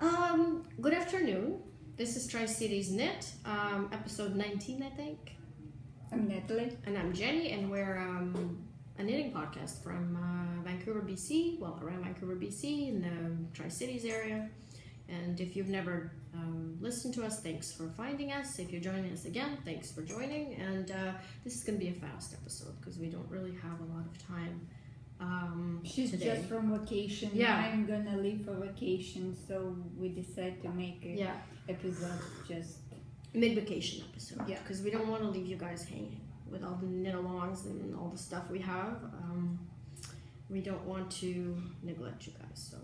Good afternoon. This is TricitiesKnit, episode 19, I think. I'm Natalie. And I'm Jenny, and we're a knitting podcast from Vancouver, BC. Well, around Vancouver, BC, in the Tri-Cities area. And if you've never listened to us, thanks for finding us. If you're joining us again, thanks for joining. And this is going to be a fast episode because we don't really have a lot of time. She's today. just from vacation. Yeah. I'm gonna leave for vacation, so we decided to make an episode just mid-vacation episode. Yeah. Because we don't want to leave you guys hanging with all the knit-alongs and all the stuff we have. We don't want to neglect you guys. So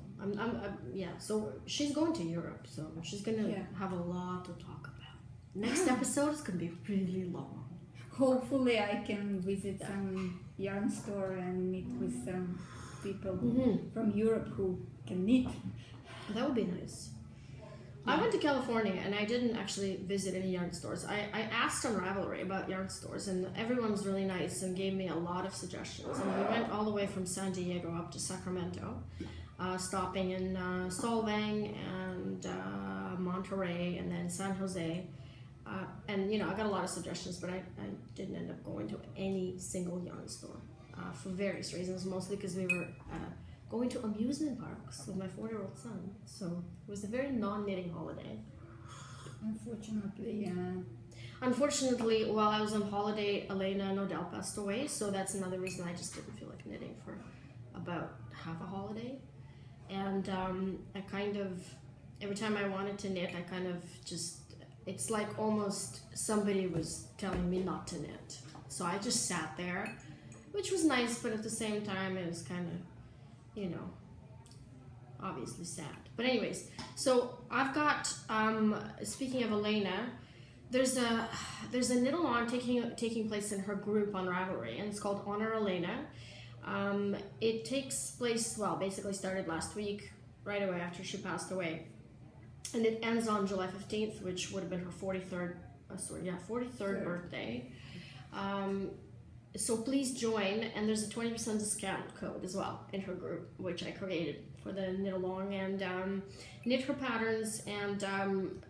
So she's going to Europe, so she's gonna have a lot to talk about. Next episode is gonna be really long. Hopefully I can visit some yarn store and meet with some people from Europe who can knit. That would be nice. I went to California and I didn't actually visit any yarn stores. I asked on Ravelry about yarn stores and everyone was really nice and gave me a lot of suggestions. And we went all the way from San Diego up to Sacramento, stopping in Solvang and Monterey and then San Jose. And I got a lot of suggestions, but I didn't end up going to any single yarn store for various reasons, mostly because we were going to amusement parks with my 4-year-old son. So it was a very non-knitting holiday. Unfortunately, while I was on holiday, Elena and Odell passed away, so that's another reason I just didn't feel like knitting for about half a holiday. And I kind of, every time I wanted to knit, I kind of just, it's like almost somebody was telling me not to knit. So I just sat there, which was nice, but at the same time it was kind of, obviously sad. But anyways, so I've got, speaking of Elena, there's a knit-along taking place in her group on Ravelry, and it's called Honor Elena. It takes place, basically started last week, right away after she passed away. And it ends on July 15th, which would have been her 43rd birthday. So please join, and there's a 20% discount code as well in her group, which I created for the knit-along and knit her patterns. And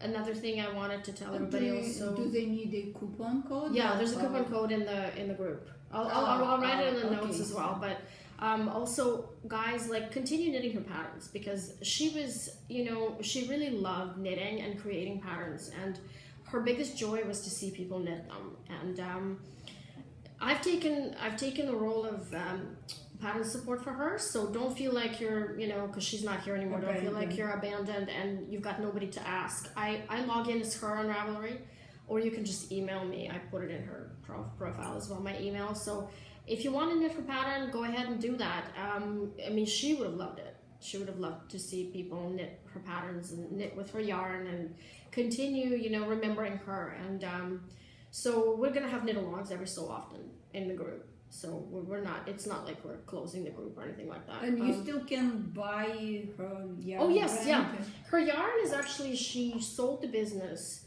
another thing I wanted to tell everybody also. Do they need a coupon code? Yeah, there's a coupon code in the group. I'll write it in the notes as well, but. Also, guys, continue knitting her patterns because she was, she really loved knitting and creating patterns, and her biggest joy was to see people knit them. And I've taken the role of pattern support for her, so don't feel like you're, because she's not here anymore, don't feel like you're abandoned and you've got nobody to ask. I log in as her on Ravelry, or you can just email me. I put it in her profile as well, my email. So if you want to knit her pattern, go ahead and do that. She would have loved it. She would have loved to see people knit her patterns and knit with her yarn and continue, remembering her. And so we're going to have knit-alongs every so often in the group. So it's not like we're closing the group or anything like that. And you still can buy her yarn. Oh, yes, yeah. Her yarn is actually, she sold the business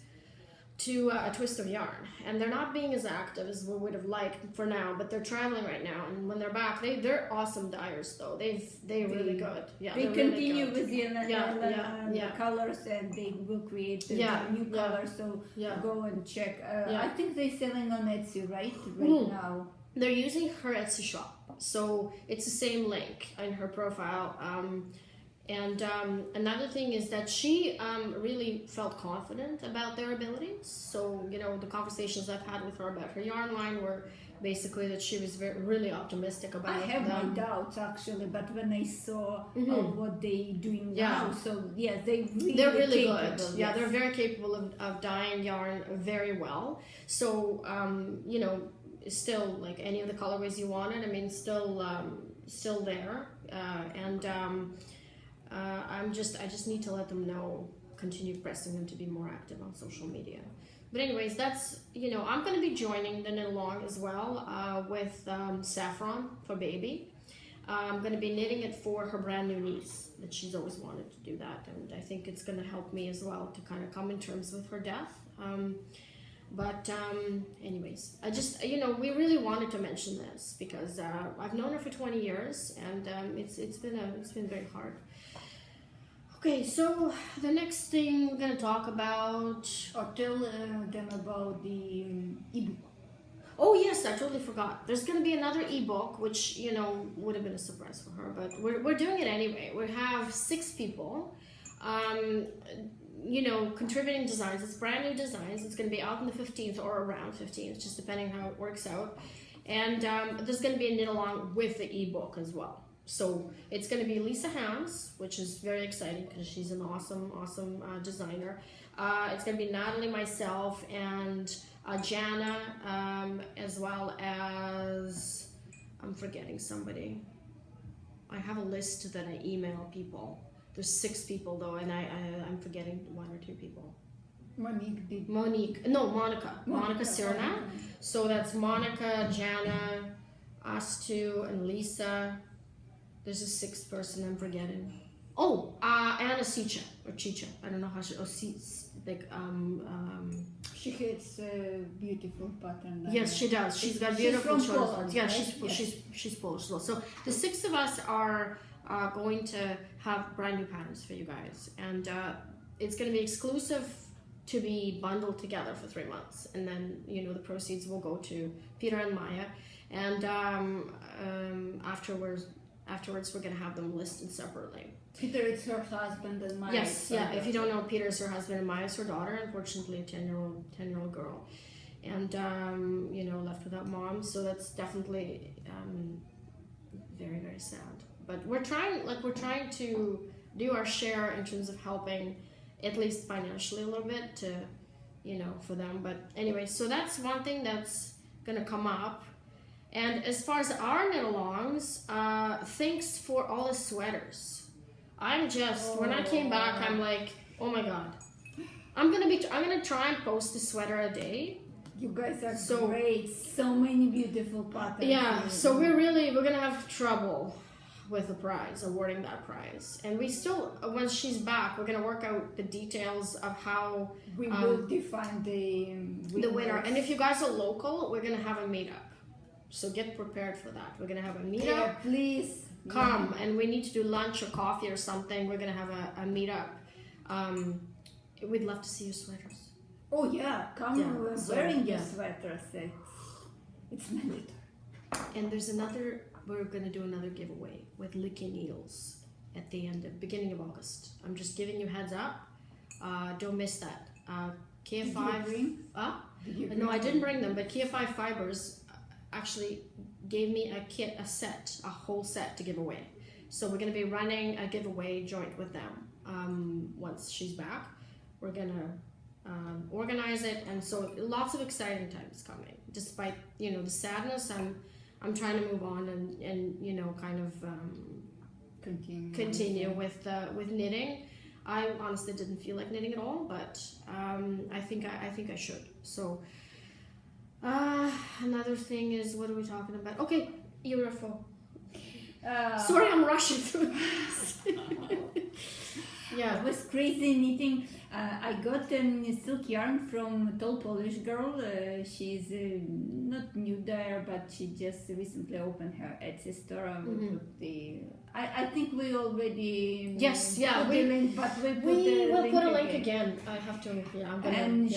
to a Twist of Yarn, and they're not being as active as we would have liked for now, but they're traveling right now, and when they're back, they're awesome dyers though. They're really good. Yeah, they continue really with the colors, and they will create the new colors. So go and check. I think they're selling on Etsy right now. They're using her Etsy shop, so it's the same link in her profile. And another thing is that she really felt confident about their abilities. So, the conversations I've had with her about her yarn line were basically that she was really optimistic about I have my doubts actually, but when I saw what they're doing now, so they're really good. Yeah, they're very capable of dyeing yarn very well. So, still like any of the colorways you wanted, still there. I just need to let them know, continue pressing them to be more active on social media. But anyways, that's, I'm going to be joining the knit-along as well with Saffron for baby. I'm going to be knitting it for her brand new niece, that she's always wanted to do that. And I think it's going to help me as well to kind of come in terms with her death. Anyways, I just, we really wanted to mention this because I've known her for 20 years and it's been very hard. Okay, so the next thing we're gonna talk about, or tell them about the ebook. Oh yes, I totally forgot. There's gonna be another ebook, which would have been a surprise for her, but we're doing it anyway. We have 6 people, contributing designs. It's brand new designs. It's gonna be out on the 15th or around 15th, just depending how it works out. And there's gonna be a knit along with the ebook as well. So it's going to be Lisa Hams, which is very exciting because she's an awesome designer. It's going to be Natalie, myself, and Jana, as well as, I'm forgetting somebody. I have a list that I email people. There's 6 people though, and I'm forgetting 1 or 2 people. Monica Sirna. So that's Monica, Jana, us 2, and Lisa. There's a 6th person I'm forgetting. Oh, Anna Chicha or Chicha. I don't know how she. She has a beautiful pattern. Yes, she does. She's got beautiful shoulders. Yeah, right? she's Polish as well. So the 6 of us are going to have brand new patterns for you guys, and it's going to be exclusive to be bundled together for 3 months, and then the proceeds will go to Peter and Maya, and afterwards we're going to have them listed separately. Peter is her husband and Maya. Yes, yeah. If you don't know, Peter is her husband and Maya is her daughter. Unfortunately, a 10-year-old girl, and left without mom. So that's definitely very, very sad. But we're trying to do our share in terms of helping, at least financially a little bit to, for them. But anyway, so that's one thing that's gonna come up. And as far as our knit-alongs, thanks for all the sweaters. When I came back, I'm like, oh my god, I'm gonna try and post a sweater a day. You guys are great. So many beautiful patterns. Yeah, so we're gonna have trouble with the prize, awarding that prize. And we still, once she's back, we're gonna work out the details of how we will define the winner. And if you guys are local, we're gonna have a meetup. So get prepared for that. We're gonna have a meetup. Yeah, please come, and we need to do lunch or coffee or something. We're gonna have a meetup. We'd love to see your sweaters. Oh yeah, come wearing your sweaters. It's mandatory. And there's we're gonna do another giveaway with Licky Needles at the beginning of August. I'm just giving you heads up. Don't miss that. KFI. Did you bring? No, I didn't bring them, but KFI Fibers actually gave me a whole set to give away. So we're going to be running a giveaway joint with them once she's back. We're going to organize it, and so lots of exciting times coming. Despite the sadness, I'm trying to move on and kind of continue with knitting. I honestly didn't feel like knitting at all, but I think I should. So. Another thing is, what are we talking about? Okay, UFO. Sorry, I'm rushing through this. Yeah, it was crazy knitting. I got a silk yarn from a tall Polish girl. She's not new there, but she just recently opened her Etsy store. I think we already put the link, but we will put a link again. I have to. Yeah, I'm gonna.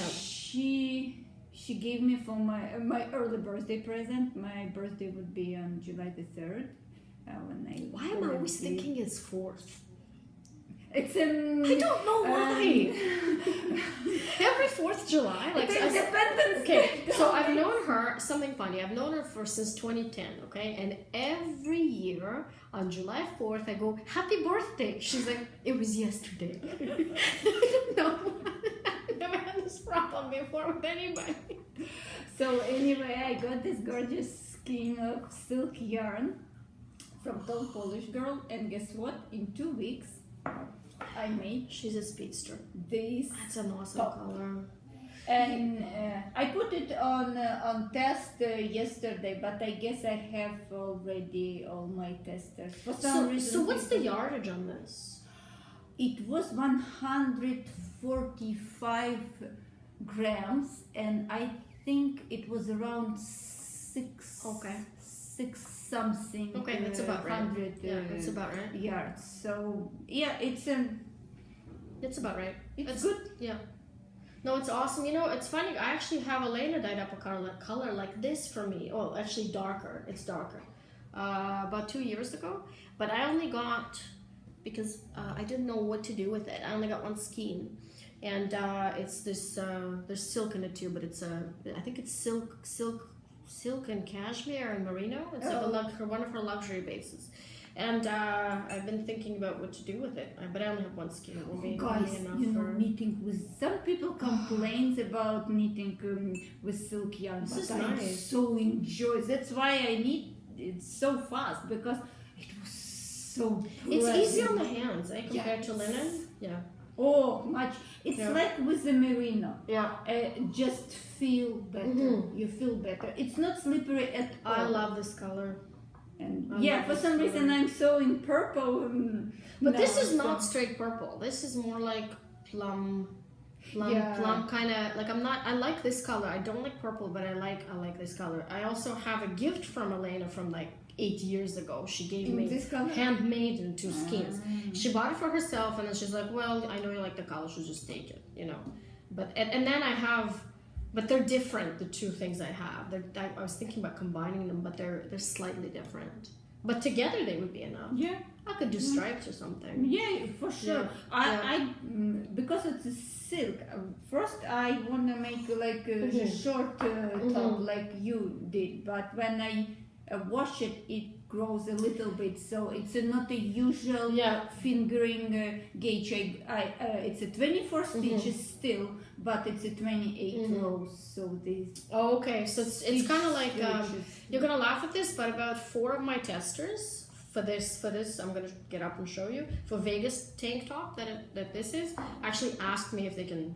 She gave me for my early birthday present. My birthday would be on July the 3rd. Why am I always thinking it's 4th? It's I don't know why. Every 4th July, like Independence Day. So I've known her. Something funny. I've known her since 2010. Okay, and every year on July 4th, I go, "Happy birthday." She's like, "It was yesterday." I don't know. This problem before with anybody. So anyway, I got this gorgeous skein of silk yarn from Tall Polish Girl, and guess what? In 2 weeks, I made. She's a speedster. That's an awesome color. And I put it on test yesterday, but I guess I have already all my testers. For some reason. So what's the yardage on this? It was 145 grams, and I think it was around 6 something. Okay, that's about right. 100 that's about right. yards. So yeah, it's It's about right. It's good. Yeah. No, it's awesome. You know, it's funny. I actually have Elena dyed up a color like this for me. Oh, actually darker. It's darker. About 2 years ago. But I only got, because I didn't know what to do with it. I only got one skein. And it's this, there's silk in it too, but it's I think it's silk and cashmere and merino. It's like one of her luxury bases. And I've been thinking about what to do with it, but I only have one skein. It will be guys, enough you know, for... knitting with some people complains about knitting with silk yarn, This but is I nice. so enjoy. That's why I knit it so fast, because it was so It's pleasant. easy on the hands, compared to Yes. linen. Yeah. Oh, much. It's like with the merino. Yeah. Just feel better. You feel better. It's not slippery at all. I love this color. And I for love some this reason color. I'm so in purple. But no, this is so- not straight purple. This is more like plum kind of, like I like this color. I don't like purple, but I like this color. I also have a gift from Elena from like 8 years ago. She gave In me this color? handmade in 2 skeins. She bought it for herself, and then she's like, well, I know you like the color, so just take it, you know. But and then I have, but they're different, the 2 things I have. I was thinking about combining them, but they're slightly different. But together they would be enough. Yeah. I could do stripes or something. Yeah, for sure. Yeah. I because it's a silk. First, I want to make like a short top like you did, but when I wash it, it grows a little bit. So it's not a usual fingering gauge. It's a 24 stitches still, but it's a 28 rows. So this. Oh, okay. So it's kind of like stitches. you're gonna laugh at this, but about 4 of my testers for this I'm gonna get up and show you for Vegas tank top that this is actually asked me if they can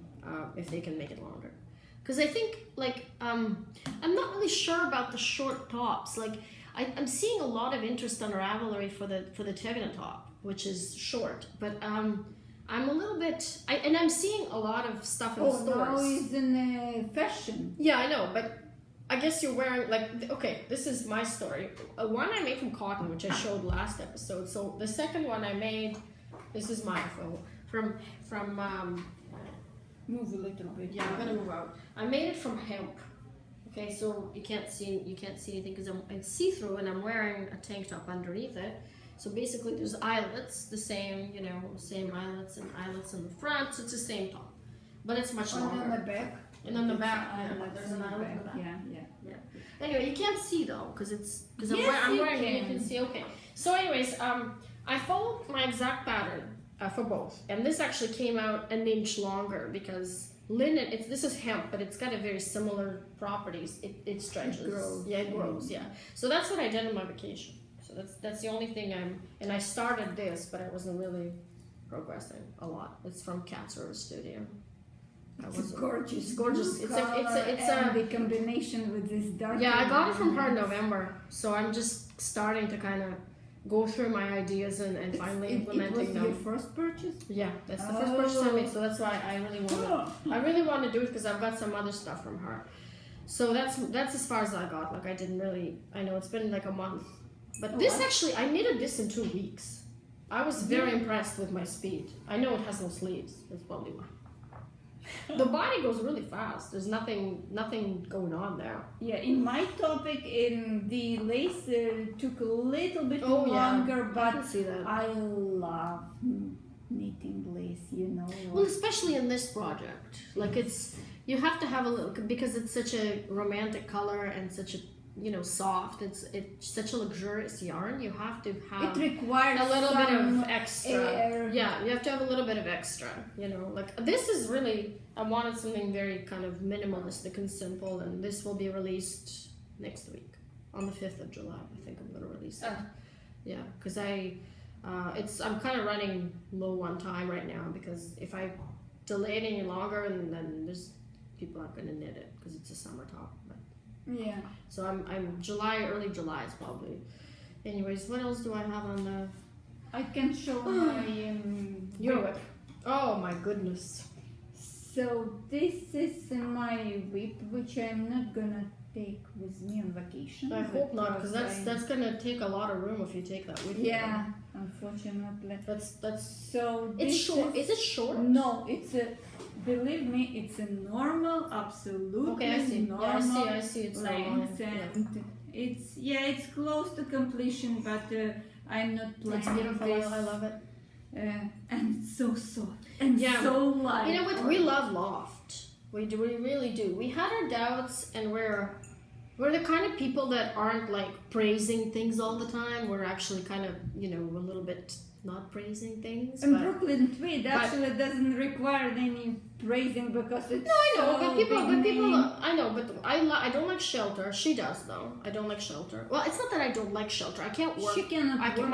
make it longer, because I think like I'm not really sure about the short tops. Like I'm seeing a lot of interest on Ravelry for the Tegna top, which is short, but I'm a little bit and I'm seeing a lot of stuff in the stores. Now it's in fashion. Yeah, I know, but I guess you're wearing, like, okay, this is my story. One I made from cotton, which I showed last episode. So the second one I made, this is my photo, from Move a little bit. yeah, I'm gonna move out. I made it from hemp. Okay, so you can't see anything because it's see-through and I'm wearing a tank top underneath it. So basically there's eyelets, the same, you know, same eyelets and eyelets in the front, so it's the same top. But it's much longer. And on the back. And on the back, There's an eyelet in the back. Yeah. Anyway, you can't see though, because I'm Yes, wearing it. you You can see. Okay. So, anyways, I followed my exact pattern for both, and this actually came out an inch longer because linen. This is hemp, but it's got a very similar properties. It stretches. It grows. Yeah, it grows. Yeah. So that's what I did on my vacation. So that's the only thing and I started this, but I wasn't really progressing a lot. It's from Cat's River Studio. It's gorgeous. It's gorgeous. It's the combination with this dark. Yeah, I got it from her in November, so I'm just starting to kind of go through my ideas and finally implementing them. It was your first purchase? Yeah, that's the first purchase I made, so that's why I really want to do it because I've got some other stuff from her. So that's as far as I got. Like I know it's been like a month, but this actually I knitted this in 2 weeks. I was very impressed with my speed. I know it has no sleeves. That's probably why. The body goes really fast. There's nothing going on there. Yeah, in my topic, in the lace took a little bit longer, I but can see that. I love knitting lace, you know. Well, especially in this project, like you have to have a little because it's such a romantic color and such a soft. It's such a luxurious yarn. You have to have it requires a little bit some of extra. air. Yeah, you have to have a little bit of extra. Like this is really. I wanted something very kind of minimalistic and simple, and this will be released next week on the 5th of July. I think I'm gonna release it. Yeah, because I'm kind of running low on time right now because if I delay it any longer, and then there's people aren't gonna knit it because it's a summer top. Yeah. So I'm early July is probably. Anyways, what else do I have on the? I can show my. Europe. Oh my goodness. So this is my whip, which I'm not gonna take with me on vacation. I hope not, because that's gonna take a lot of room if you take that with you. Yeah, unfortunately. That's so. It's short. Is it short? No, it's a. Believe me, it's a normal, absolutely okay, I see. normal. Yeah, I see. It's length, and it's close to completion, but I'm not planning. It's beautiful. This. I love it. And it's so soft and so light. You know what? We love loft. We really do. We had our doubts, and we're the kind of people that aren't like praising things all the time. We're actually kind of, you know, a little bit not praising things. And Brooklyn Tweed actually doesn't require any praising because it's I know, but I don't like shelter. She does though. I don't like shelter. Well, it's not that I don't like shelter. I can't work.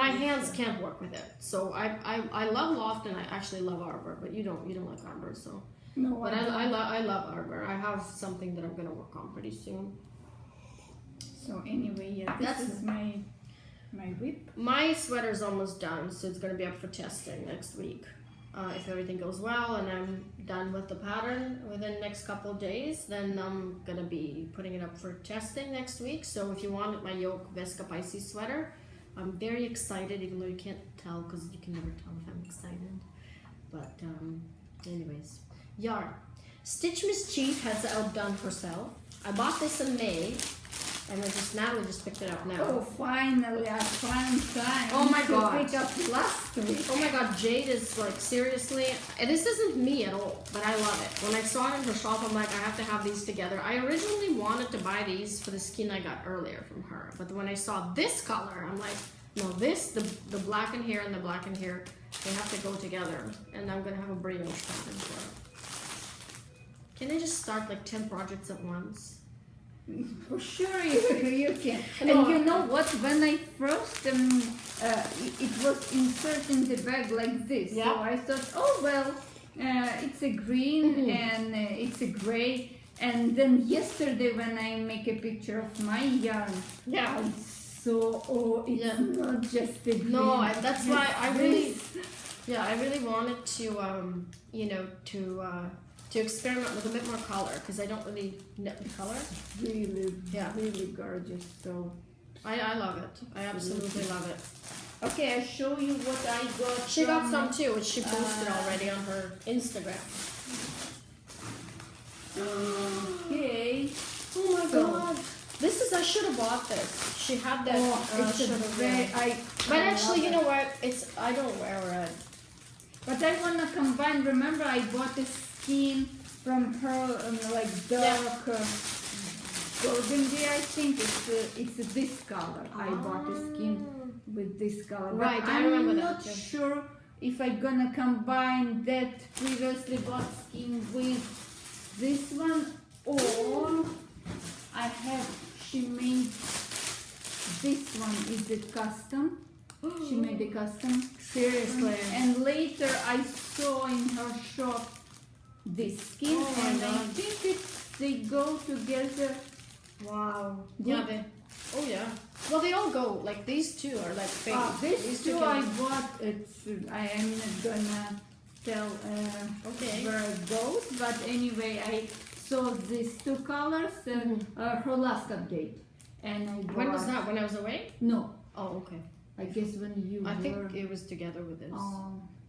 My hands can't work with it. So I love loft, and I actually love arbor. But you don't like arbor, so. No, but I love arbor. I have something that I'm gonna work on pretty soon. So anyway, this is my whip. My sweater's almost done, so it's gonna be up for testing next week. If everything goes well and I'm done with the pattern within the next couple of days, then I'm gonna be putting it up for testing next week. So if you want my yoke Vesca Pisces sweater, I'm very excited, even though you can't tell because you can never tell if I'm excited. But anyways, yarn. Stitch Mischief has outdone herself. I bought this in May. And Natalie just picked it up now. Oh, finally, I found time. Oh my god. Pick up last week. Oh my god, Jade is like, seriously, and this isn't me at all, but I love it. When I saw it in her shop, I'm like, I have to have these together. I originally wanted to buy these for the skein I got earlier from her, but when I saw this color, I'm like, no, the black in here and the black in here, they have to go together, and I'm gonna have a brioche pattern for it. Can I just start like 10 projects at once? For sure you can. And you know what, when I first it was inserted in the bag like this, so I thought, oh well, it's a green and it's a gray, and then yesterday when I make a picture of my yarn, I saw, it's not just a green. No, that's why I really wanted to you know, to experiment with a bit more color, because I don't really know the color. Really gorgeous. So I love it. I absolutely love it. Okay, I'll show you what I got. She got some too, which she posted already on her Instagram. Okay. Oh my god. This is, I should have bought this. She had that. But actually, you know what? I don't wear red. But I want to combine. Remember, I bought this skein from her, like dark burgundy. I think it's this color. I bought a skein with this color. Right, but I remember that. I'm not sure if I'm gonna combine that previously bought skein with this one, or she made this one is a custom. She made a custom. Seriously. And later I saw in her shop this skein, and I think they go together. Wow. Yeah. Well, they all go. Like these two are like fake. These two I bought. I am not gonna tell where it goes, but anyway, I saw these two colors. Her last update, and I bought. When was that? When I was away? No. Oh, okay. I guess when you I think it was together with this.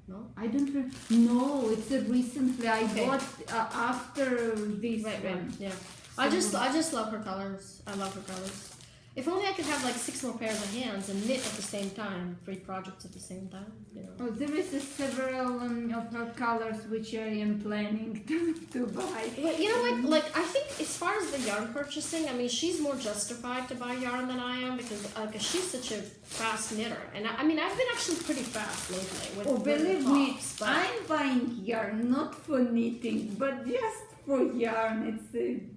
No? I don't no, it's recently. I bought after this one. Yeah. I just love her colors. I love her colors. If only I could have like 6 more pairs of hands and knit at the same time, 3 projects at the same time. You know. Oh, there is several of her colors which I am planning to buy. But you know what? Like, I think as far as the yarn purchasing, I mean, she's more justified to buy yarn than I am, because she's such a fast knitter, and I mean, I've been actually pretty fast lately. Believe me, I'm buying yarn not for knitting, but just for yarn. It's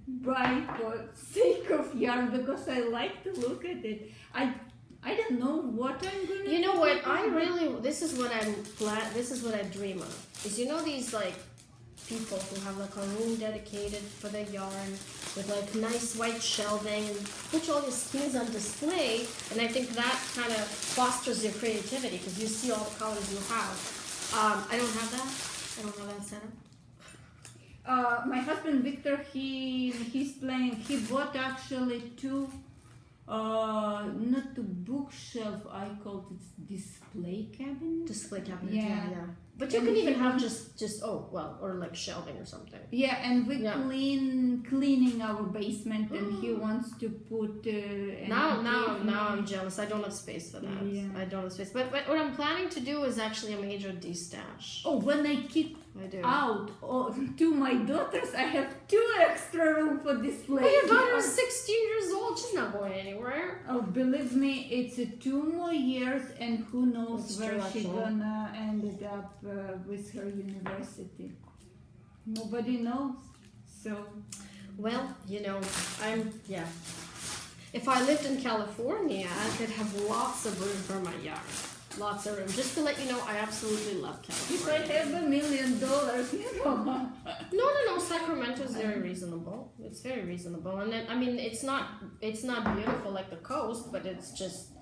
buy for sake of yarn, because I like to look at it. I don't know what I'm gonna. You know what? This is what I dream of. Is, you know, these like people who have like a room dedicated for their yarn with like nice white shelving and put all your skeins on display, and I think that kind of fosters your creativity because you see all the colors you have. I don't have that. I don't have that setup. My husband Victor, he's planning. He bought actually two, not a bookshelf. I called it display cabinet. Display cabinet. Yeah. But you can even have just or like shelving or something. Yeah, and we cleaning our basement, and he wants to put. Now I'm jealous. I don't have space for that. Yeah. I don't have space. But what I'm planning to do is actually a major de-stash. Oh, when I kick out to my daughters, I have 2 extra room for display. But your daughter is 16 years old. She's not going anywhere. Oh, believe me, it's 2 more years, and who knows where she's gonna end up with her university. Nobody knows. So, well, if I lived in California, I could have lots of room for my yard. Lots of room. Just to let you know, I absolutely love California. If I have $1 million, No. Sacramento is very reasonable. It's very reasonable, and then, I mean, it's not beautiful like the coast, but it's just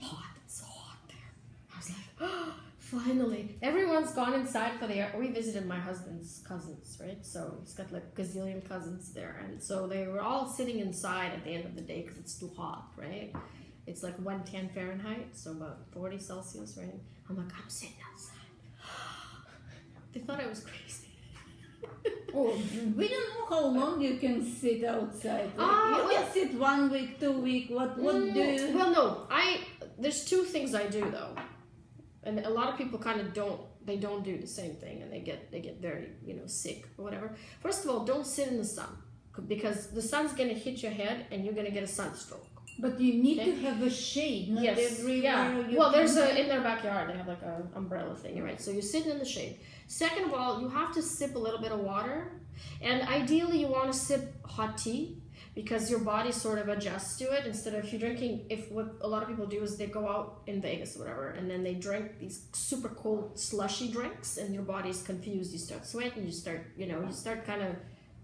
hot. It's so hot there. I was like, oh, finally, everyone's gone inside for the. We visited my husband's cousins, right? So he's got like a gazillion cousins there, and so they were all sitting inside at the end of the day because it's too hot, right? It's like 110 Fahrenheit, so about 40 Celsius, right? I'm like, I'm sitting outside. They thought I was crazy. Oh, we don't know how long you can sit outside. You can sit 1 week, 2 weeks. What do you? Well, no. There's 2 things I do though, and a lot of people kind of don't. They don't do the same thing, and they get very sick or whatever. First of all, don't sit in the sun because the sun's gonna hit your head, and you're gonna get a sunstroke. But you need to have a shade. Not everywhere. Well, there's in their backyard they have like a umbrella thing, right? So you're sitting in the shade. Second of all, you have to sip a little bit of water, and ideally you want to sip hot tea because your body sort of adjusts to it instead of if you're drinking. If what a lot of people do is they go out in Vegas or whatever, and then they drink these super cold slushy drinks, and your body's confused. You start sweating. You start kind of.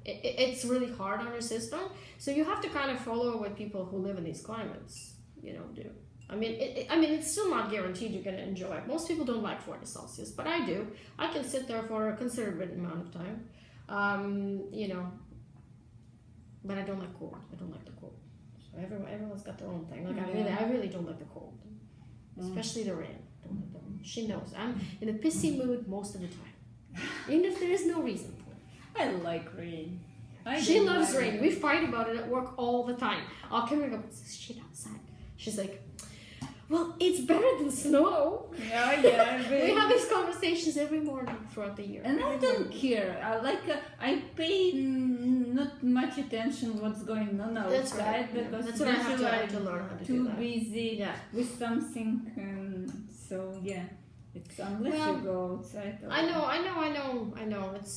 It's really hard on your system, so you have to kind of follow what people who live in these climates, do. I mean, it's still not guaranteed you're going to enjoy it. Most people don't like 40 Celsius, but I do. I can sit there for a considerable amount of time, but I don't like cold. I don't like the cold. So everyone's got their own thing. Like I really don't like the cold, especially the rain. Don't like the rain. She knows I'm in a pissy mood most of the time, even if there is no reason. I like rain. She loves rain. We fight about it at work all the time. I'll come here and go, it's shit outside. She's like, well, it's better than snow. Yeah. We have these conversations every morning throughout the year. And I don't care. I pay not much attention what's going on outside because that's what I have to learn how to do that. Too busy with something. So yeah. It's unless you go outside. I know.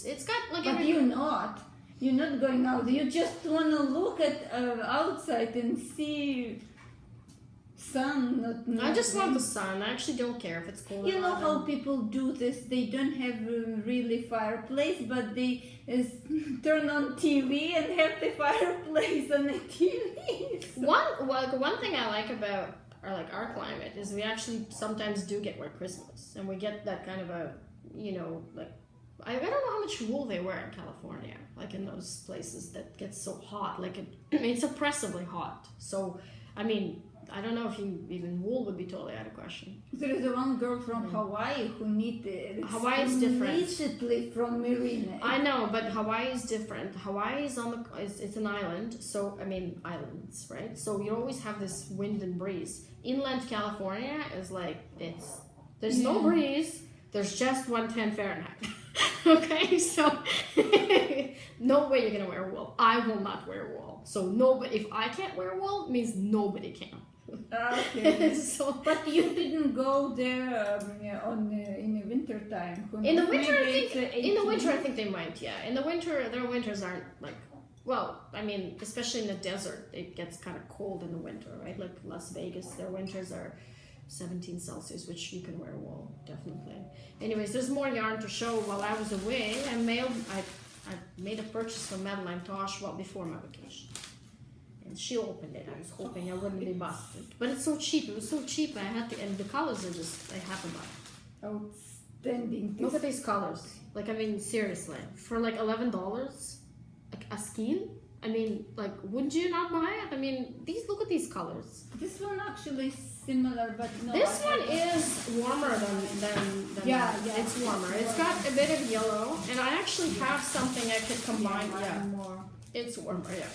It's got like. But you're not going out. You just want to look at outside and see sun. I just want the sun. I actually don't care if it's cold. You know how people do this? They don't have a really fireplace, but they turn on TV and have the fireplace on the TV. So. One thing I like about. Or like our climate is we actually sometimes do get white Christmas, and we get that kind of a like I don't know how much wool they wear in California, like in those places that get so hot, like it's oppressively hot. So I mean, I don't know if even wool would be totally out of question. There is one girl from Hawaii who needed Hawaii is different. Explicitly from Marina. I know, but Hawaii is different. Hawaii is it's an island, so I mean islands, right? So you always have this wind and breeze. Inland California is like there's no breeze. There's just 110 Fahrenheit. Okay, so no way you're gonna wear wool. I will not wear wool. So nobody. If I can't wear wool, it means nobody can. Okay. But you didn't go there in the winter time. In the winter, I think they might. Yeah, in the winter, their winters aren't like. Well, I mean, especially in the desert, it gets kind of cold in the winter, right? Like Las Vegas, their winters are 17 Celsius, which you can wear wool, definitely. Anyways, there's more yarn to show. While I was away, I made a purchase from Madeline Tosh before my vacation. And she opened it. I was hoping I wouldn't be busted. But it's so cheap. It was so cheap. And the colors are just, I have to buy. Outstanding. Look at these colors. Like, I mean, seriously, for like $11, like a skein. I mean, like, would you not buy it? I mean, look at these colors. This one actually is similar, but no. This one is warmer than Yeah, that. yeah. It's warmer. It's got a bit of yellow, and I actually have something I could combine. Yeah, more. it's warmer. Yeah,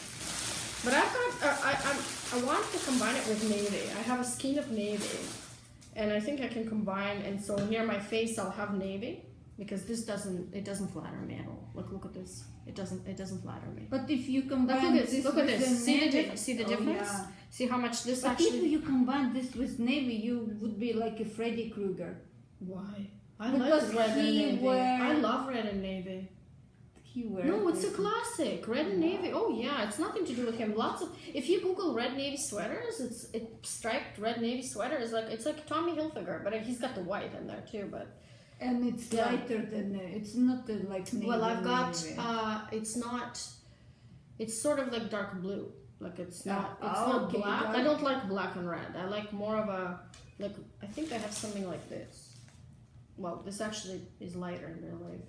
but I've got. I want to combine it with navy. I have a skein of navy, and I think I can combine. And so near my face, I'll have navy because this doesn't flatter me at all. Look at this. It doesn't flatter me. But if you combine Look at this. See the oh, difference? yeah. See how much this But actually. if you combine this with navy, you would be like a Freddy Krueger. Why? I Because like red and he navy. wear- I love red and navy. He wears. No, it's a classic. Red and navy. Oh yeah, it's nothing to do with him. If you Google red navy sweaters, it's striped red navy sweater is like it's like Tommy Hilfiger, but he's got the white in there too. But And it's Yeah. lighter than it's not like navy. well, I've got navy. it's not. It's sort of like dark blue. Like it's not. Ah, It's not okay, black. dark. I don't like black and red. I like more of a like. I think I have something like this. Well, this actually is lighter in real life.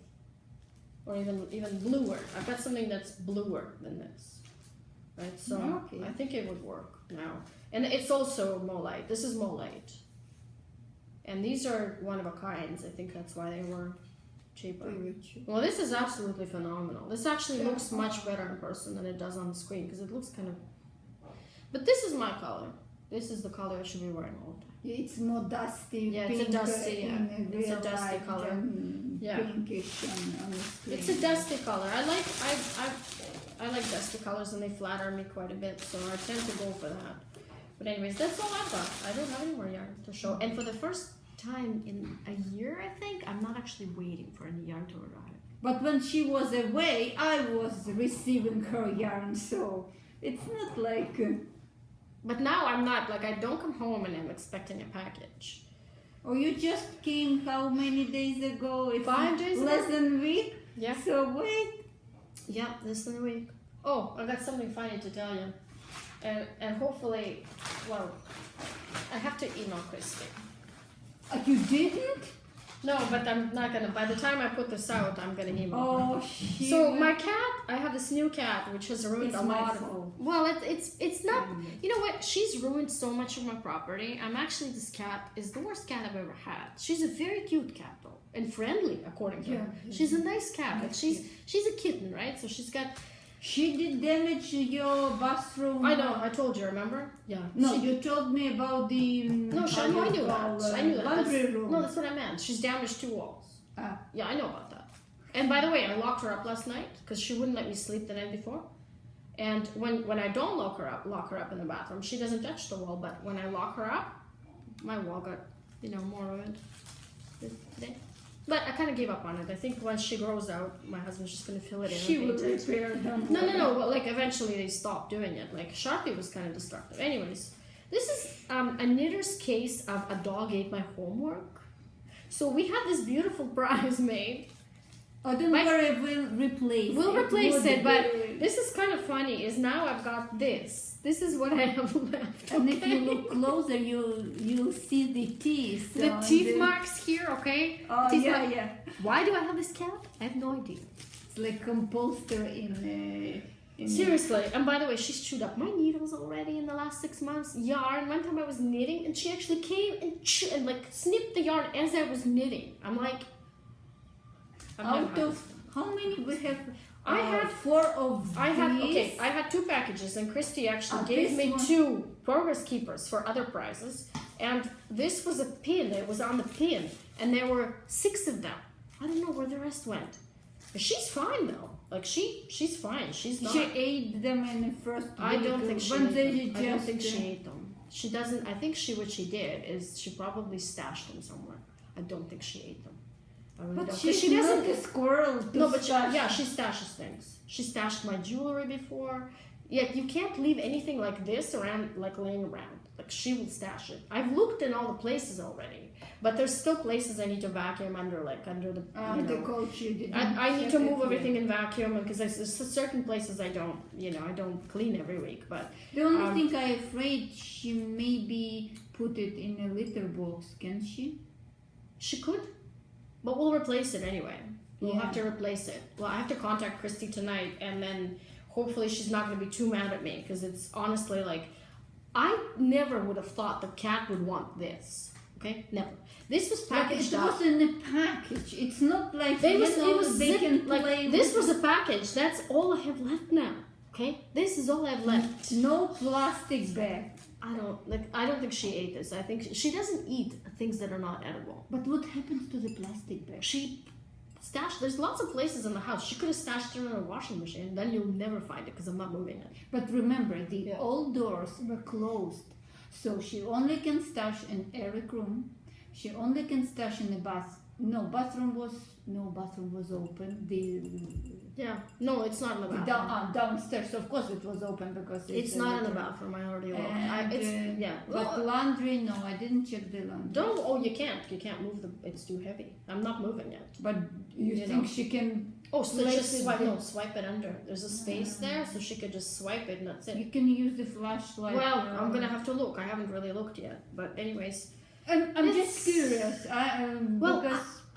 Or even bluer. I've got something that's bluer than this, right? So Okay. I think it would work now, and it's also more light. This is more light, and these are one of a kinds. I think that's why they were cheaper. Very cheap. Well, this is absolutely phenomenal. This actually looks much better in person than it does on the screen because it looks kind of. But this is my color. This is the color I should be wearing all the time. It's more dusty. Yeah, it's a pink, dusty, yeah. in It's a real dusty life color. than Yeah. pinkish on the screen. It's a dusty color. I like dusty colors and they flatter me quite a bit, so I tend to go for that. But anyways, that's all I've got. I don't have any more yarn to show. And for the first time in a year, I think, I'm not actually waiting for any yarn to arrive. But when she was away, I was receiving her yarn, so it's not like. But now I'm not, like I don't come home and I'm expecting a package. Oh, you just came how many days ago? It's 5 days ago? less than a week. Yeah. So wait. Yeah, less than a week. Oh, I got something funny to tell you. And hopefully, well, I have to email Christy. You didn't? No, but I'm not gonna. By the time I put this out, I'm gonna email her. Oh, she. So my cat, I have this new cat which has ruined It's a my lot. fault. Well, it's not. You know what? She's ruined so much of my property. This cat is the worst cat I've ever had. She's a very cute cat though, and friendly according to her. Yeah. She's a nice cat. Like she's a kitten, right? So she's got. She did damage your bathroom. I know. I told you. Remember? Yeah. No, She- you told me about the. No, how I you knew call, that. I knew that. Laundry That's- room. No, that's what I meant. She's damaged 2 walls. Ah. Yeah, I know about that. And by the way, I locked her up last night because she wouldn't let me sleep the night before. And when I don't lock her up in the bathroom, she doesn't touch the wall. But when I lock her up, my wall got more ruined today. But I kind of gave up on it. I think once she grows out, my husband's just gonna fill it in. She and will paint it. repair them. No. But like eventually they stopped doing it. Like Sharpie was kind of destructive. Anyways, this is a knitter's case of a dog ate my homework. So we had this beautiful prize made. Oh, don't worry, we'll replace We'll it. replace it, but be- this is kind of funny. Is now I've got this. This is what I have left. And if you okay? look closer, you'll see the teeth. The on teeth marks here, okay? Oh, Teeth yeah, mark- yeah. Why do I have this cat? I have no idea. It's like composter in Seriously, and by the way, she's chewed up my needles already in the last 6 months. Yarn. One time I was knitting, and she actually came and like snipped the yarn as I was knitting. I'm like, Out of how many we have? I had 4 of I had these. I had 2 packages, and Christy actually Ah, gave this me one. 2 progress keepers for other prizes, and this was a pin. It was on the pin, and there were 6 of them. I don't know where the rest went. But she's fine though. Like she's fine. She's not. She ate them in the first week. I don't think she. When ate they them. I don't just, think she ate them. She doesn't. I think what she did is she probably stashed them somewhere. I don't think she ate them. I really But don't. 'Cause she's she doesn't. not a squirrel. to No, but stash. she stashes things. She stashed my jewelry before. Yeah, you can't leave anything like this around, like laying around. Like she will stash it. I've looked in all the places already, but there's still places I need to vacuum under the. The coach you didn't. I need to check move it everything in vacuum because there's certain places I don't. I don't clean every week. But The only thing I'm afraid she maybe put it in a litter box, can she? she could, but we'll replace it anyway. We'll have to replace it. Well, I have to contact Christy tonight, and then hopefully she's not going to be too mad at me, because it's honestly like, I never would have thought the cat would want this. Okay, never. This was packaged up. It was in a package. It's not like it was they zip, can like play this with was a package. That's all I have left now. Okay, this is all I've left. No plastic bag. I don't think she ate this. I think she doesn't eat things that are not edible. But what happens to the plastic bag? She stashed. There's lots of places in the house. She could have stashed it in a washing machine. Then you'll never find it because I'm not moving it. But remember, the old doors were closed, so she only can stash in every room. She only can stash in the bath. No bathroom was open. No, it's not in the bathroom. Downstairs, of course, it was open because it's not in the bathroom. I already looked. But laundry, no, I didn't check the laundry. Don't. Oh, you can't. You can't move it's too heavy. I'm not moving it. But you think she can? Oh, so just swipe it under. There's a space there, so she could just swipe it, and that's it. You can use the flashlight. Well, I'm gonna have to look. I haven't really looked yet. But anyways, I'm just curious.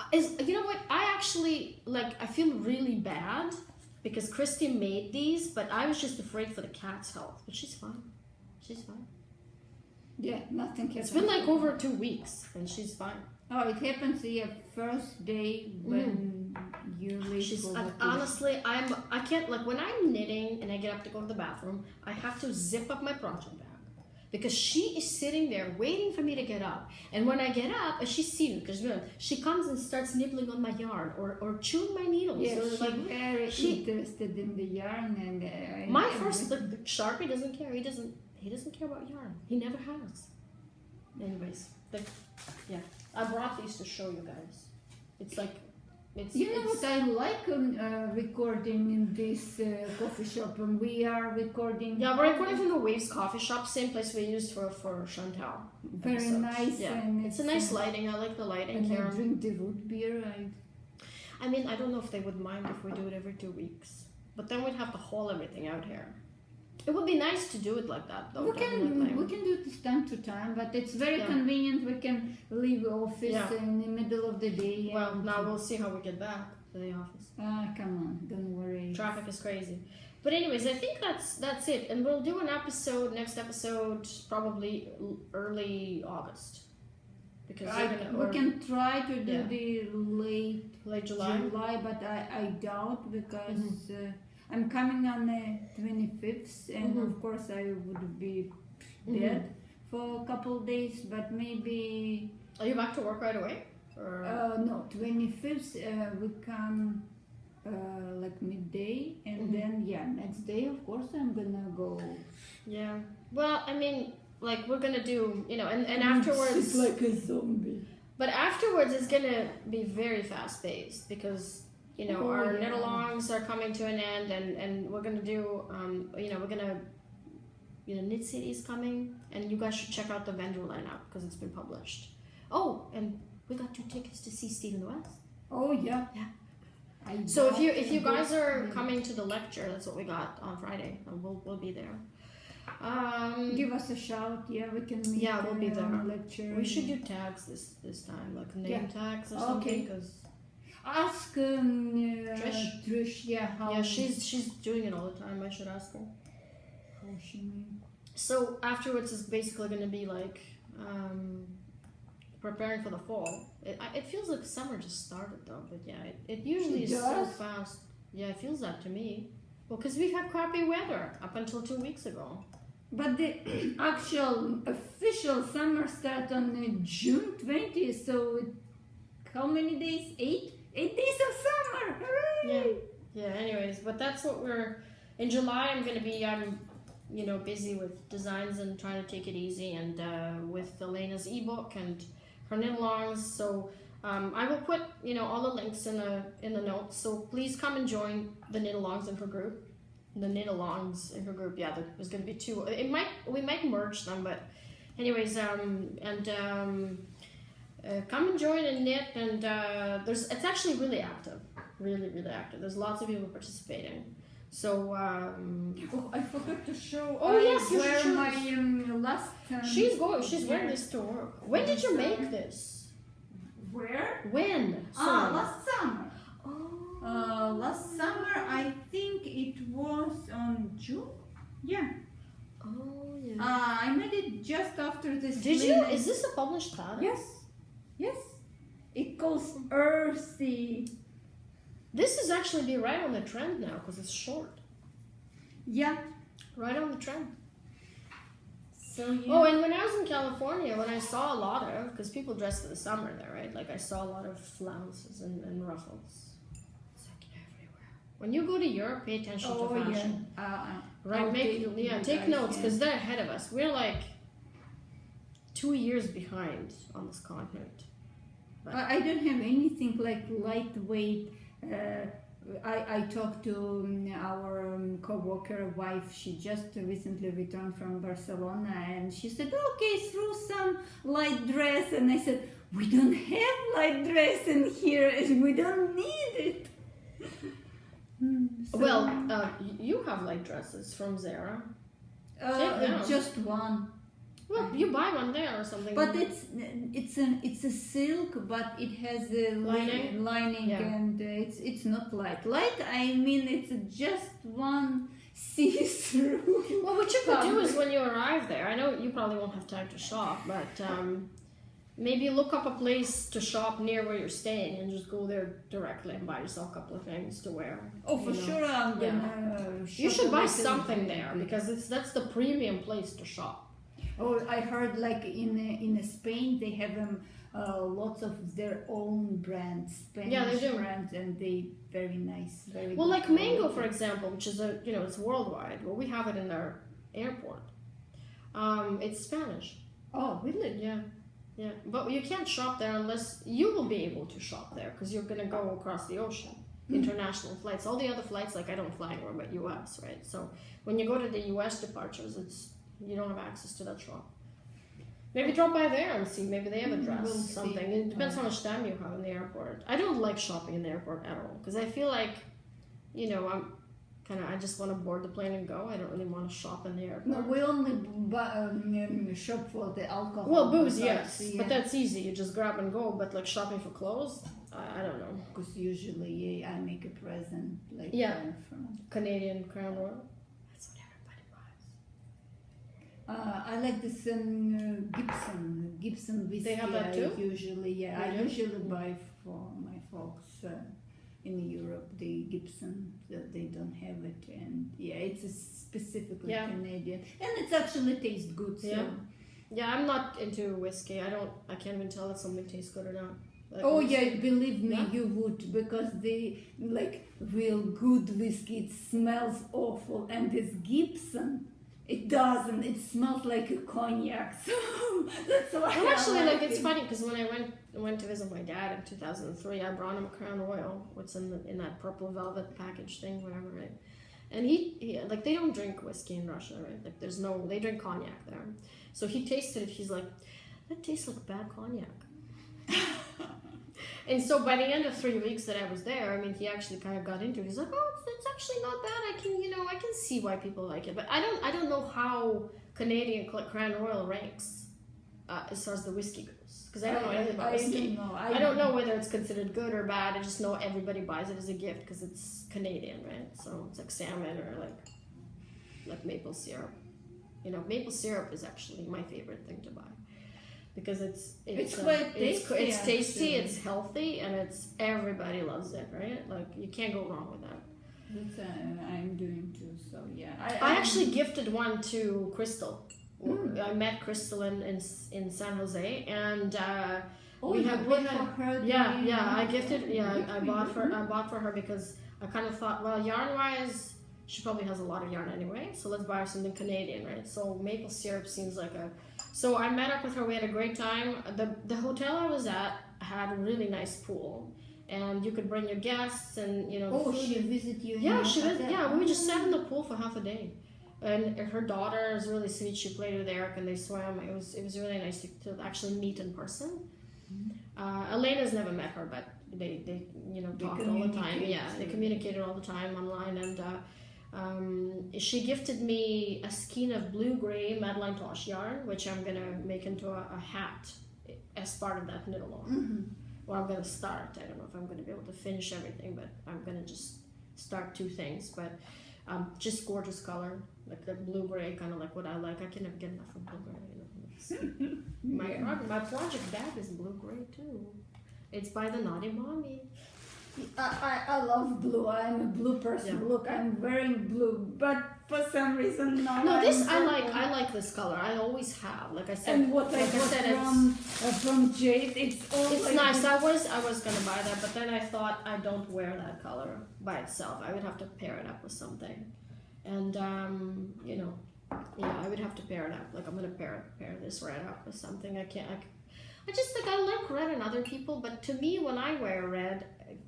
You know what? I actually I feel really bad because Christy made these, but I was just afraid for the cat's health. But she's fine. She's fine. Yeah, nothing happens. It's been over 2 weeks, and she's fine. Oh, it happens the first day when you're late. Honestly, I can't, when I'm knitting and I get up to go to the bathroom, I have to zip up my project bag because she is sitting there waiting for me to get up. And when I get up, and she's seated because she comes and starts nibbling on my yarn or chewing my needles. Yeah, she's very interested in the yarn and my first the Sharpie doesn't care. He doesn't care about yarn. He never has. Anyways, I brought these to show you guys. It's what I like recording in this coffee shop, and we are recording. Yeah, we're recording from the Waves Coffee Shop, same place we used for Chantal. Very episodes. nice. Yeah, and it's a nice lighting. I like the lighting. And I drink the root beer. I mean, I don't know if they would mind if we do it every 2 weeks, but then we'd have to haul everything out here. It would be nice to do it like that, though. We can do this time to time, but it's very convenient. We can leave the office in the middle of the day. Well, now we'll see how we get back to the office. Come on, don't worry. Traffic is crazy. But anyways, I think that's it, and we'll do an next episode, probably early August. Because we can try to do the late July, but I doubt because. I'm coming on the 25th, and of course I would be dead for a couple of days, but maybe... Are you back to work right away? Or? No, 25th we come midday, and then next day of course I'm gonna go. Yeah, well, I mean, we're gonna do, and afterwards... It's like a zombie. But afterwards it's gonna be very fast paced because... our knit-alongs are coming to an end, and we're gonna do, Knit City is coming, and you guys should check out the vendor lineup because it's been published. Oh, and we got 2 tickets to see Stephen West. Oh yeah. So if you guys are coming to the lecture, that's what we got on Friday. We'll be there. Give us a shout. Yeah, we can meet. Yeah, we'll be there. Lecture. We should do tags this time, name tags or something, because. Ask Trish. How she's doing it all the time. I should ask her. How she made. So afterwards is basically going to be preparing for the fall. It feels like summer just started though, but it usually is so fast. Yeah, it feels that to me. Well, because we've had crappy weather up until 2 weeks ago. But the actual official summer started on June 20th. So how many days? 8 days of summer! Hooray! Yeah. Anyways, but that's what we're in July. I'm busy with designs and trying to take it easy, and with Elena's ebook and her knit-alongs. So I will put all the links in the notes. So please come and join the knit-alongs in her group. The knit-alongs in her group. Yeah, there's going to be 2. We might merge them, but anyways, come and join and knit, and it's actually really active, really active. There's lots of people participating. So I forgot to show. Oh yes, you wear should my last. She's wearing this to work. When did you make this? Where? When? Last summer. Oh. Last summer, I think it was on June. Yeah. Oh yeah. I made it just after this. Did you? Is this a published pattern? Yes. Yes. It goes earthy. This is actually be right on the trend now because it's short. Yeah. Right on the trend. So yeah. Oh, and when I was in California, when I saw a lot of, because people dress for the summer there, right? Like I saw a lot of flounces and ruffles. It's like everywhere. When you go to Europe, pay attention to fashion. Yeah. Right, take notes because they're ahead of us. We're like 2 years behind on this continent. But I don't have anything like lightweight. I talked to our co-worker wife. She just recently returned from Barcelona, and she said, "Okay, throw some light dress." And I said, "We don't have light dress in here, and we don't need it." well, you have light dresses from Zara. Just one. Well, you buy one there or something. But it's a silk, but it has a lining, Yeah. and it's not light. Light, I mean, it's just one see-through. Well, what you could do is when you arrive there, I know you probably won't have time to shop, but maybe look up a place to shop near where you're staying and just go there directly and buy yourself a couple of things to wear. Oh, for sure, I'm gonna. You should buy something there because that's the premium place to shop. Oh, I heard like in Spain they have lots of their own brands, Spanish they do. brands, and they very nice, very. Well, good like Mango, for example, which is it's worldwide. Well, we have it in our airport. It's Spanish. Oh, really? Yeah. But you can't shop there unless you will be able to shop there because you're gonna go across the ocean. International flights. All the other flights, like I don't fly anywhere but U.S. Right? So when you go to the U.S. departures, you don't have access to that shop. Maybe drop by there and see. Maybe they have a dress, something. It depends how much time you have in the airport. I don't like shopping in the airport at all because I feel like, I just want to board the plane and go. I don't really want to shop in the airport. No, we only shop for the alcohol. Well, booze, yes, but that's easy. You just grab and go. But like shopping for clothes, I don't know. Because usually I make a present, like from Canadian Crown Royal. I like this Gibson whiskey. They have that too? I usually buy for my folks in Europe the Gibson. They don't have it, and it's specifically Canadian, and it actually tastes good. So. Yeah, I'm not into whiskey. I can't even tell if something tastes good or not. Like believe me, you would, because the like real good whiskey, it smells awful, and this Gibson. It doesn't. It smells like a cognac. So that's why. Well, actually, it's funny because when I went to visit my dad in 2003, I brought him a Crown Royal, what's in that purple velvet package thing, whatever, right? And he they don't drink whiskey in Russia, right? Like they drink cognac there. So he tasted it. He's like, that tastes like bad cognac. And so by the end of 3 weeks that I was there, I mean, he actually kind of got into it. He's like, oh, it's actually not bad. I can see why people like it. But I don't know how Canadian Crown Royal ranks as far as the whiskey goes. Because I don't know anything about whiskey. I don't know whether it's considered good or bad. I just know everybody buys it as a gift because it's Canadian, right? So it's like salmon or like maple syrup. Maple syrup is actually my favorite thing to buy. Because it's quite tasty. It's tasty, it's healthy, and everybody loves it, right? Like you can't go wrong with that. That's I'm doing too. So yeah, I actually gifted one to Crystal. I met Crystal in San Jose, and we had for her. I bought for her because I kind of thought, well, yarn wise, she probably has a lot of yarn anyway, so let's buy her something Canadian, right? So maple syrup seems like So I met up with her. We had a great time. The hotel I was at had a really nice pool, and you could bring your guests and she visit you. Yeah, she was. Yeah, we just sat in the pool for half a day, and her daughter is really sweet. She played with Eric and they swam. It was really nice to actually meet in person. Elena's never met her, but they talked all the time. Yeah, they communicated all the time online, and she gifted me a skein of blue-gray Madeline Tosh yarn, which I'm gonna make into a hat as part of that knit along. Well, I'm gonna start. I don't know if I'm gonna be able to finish everything, but I'm gonna just start 2 things. But just gorgeous color, like the blue gray, kind of like what I like. I can never get enough of blue gray. My project bag is blue gray too. It's by the Naughty Mommy. I love blue. I'm a blue person. Yeah. Look, I'm wearing blue, but for some reason now. No, this I like this color. I always have. Like I said, And what I got from Jade, it's like nice. I was gonna buy that, but then I thought I don't wear that color by itself. I would have to pair it up with something, and I would have to pair it up. Like I'm gonna pair this red up with something. I just think I like red in other people, but to me, when I wear red,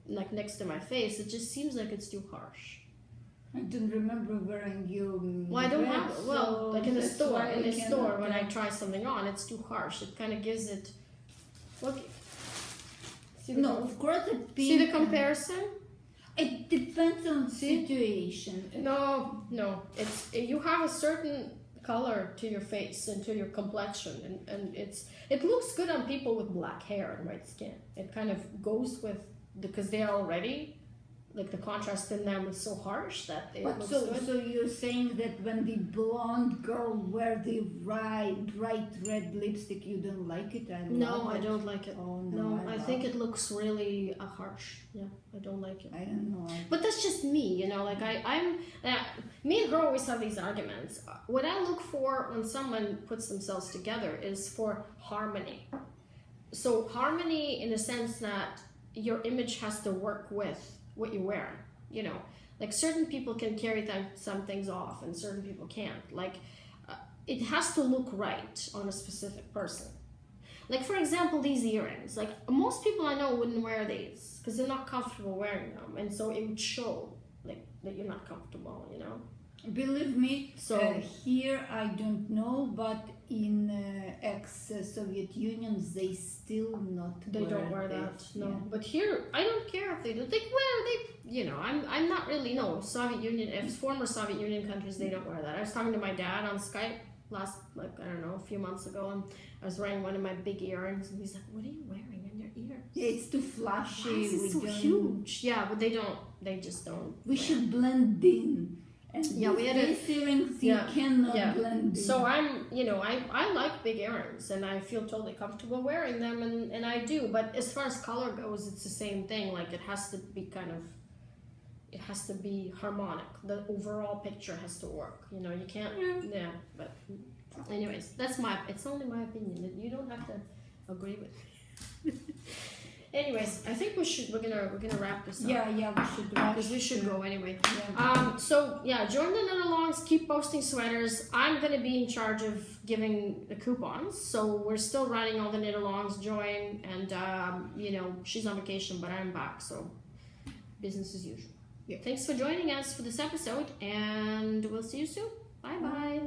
like next to my face, it just seems like it's too harsh. I don't remember wearing you. Well, I don't have it. Well, so like in the store. In the store, when I try. try something on, it's too harsh. It kind of gives it. Look. No, of course it. See the comparison? It depends on situation. No. It's you have a certain color to your face and to your complexion, and it looks good on people with black hair and white skin. It kind of goes with because they are already like the contrast in them is so harsh that it looks good. So you're saying that when the blonde girl wear the bright red lipstick, you don't like it? I don't like it. Oh, no, I think it looks really harsh. Yeah, I don't like it. I don't know. But that's just me, like me and her always have these arguments. What I look for when someone puts themselves together is for harmony. So harmony in the sense that your image has to work with what you wear, like certain people can carry some things off and certain people can't. Like it has to look right on a specific person. Like for example, these earrings, like most people I know wouldn't wear these because they're not comfortable wearing them, and so it would show like that you're not comfortable, Believe me, so here I don't know, but in ex-Soviet Union they still don't wear that. No, yeah. But here I don't care if they do. I'm not really Soviet Union. If it's former Soviet Union countries, they don't wear that. I was talking to my dad on Skype a few months ago, and I was wearing one of my big earrings, and he's like, "What are you wearing in your ears?" Yeah, it's too flashy. Why is it so huge? Yeah, but they just don't. We should blend in. And we had these earrings you cannot blend in. So I like big earrings, and I feel totally comfortable wearing them, and I do. But as far as color goes, it's the same thing. Like it has to be harmonic. The overall picture has to work. You can't. Yeah. But anyways, it's only my opinion. You don't have to agree with me. Anyways, I think we're gonna wrap this up. Yeah, we should wrap. Because we should go anyway. Yeah. Join the knit-alongs. Keep posting sweaters. I'm gonna be in charge of giving the coupons. So we're still running all the knit-alongs. Join, and she's on vacation, but I'm back. So business as usual. Yeah. Thanks for joining us for this episode, and we'll see you soon. Bye bye.